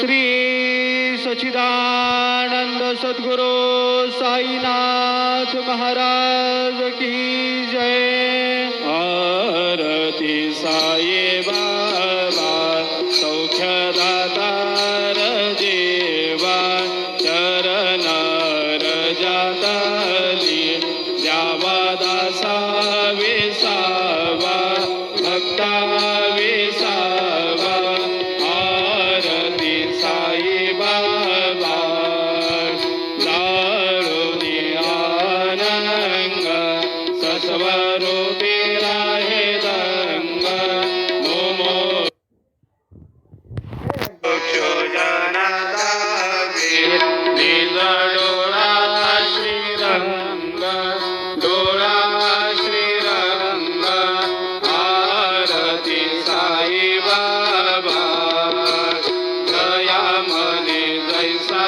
श्री सच्चिदानंद सद्गुरु साईनाथ महाराज की जय। आरती साई बाबा सौख्यदातार देवा चरण रजातली द्यावा दासा विसावा भक्ता विसावा। आरती साई बाबा दारुणी आनंद सस्वरूपी राहे दंग मोमो डोळा श्रीरंग डोळा श्रीरंग। आरती साई बाबा दया मने जैसा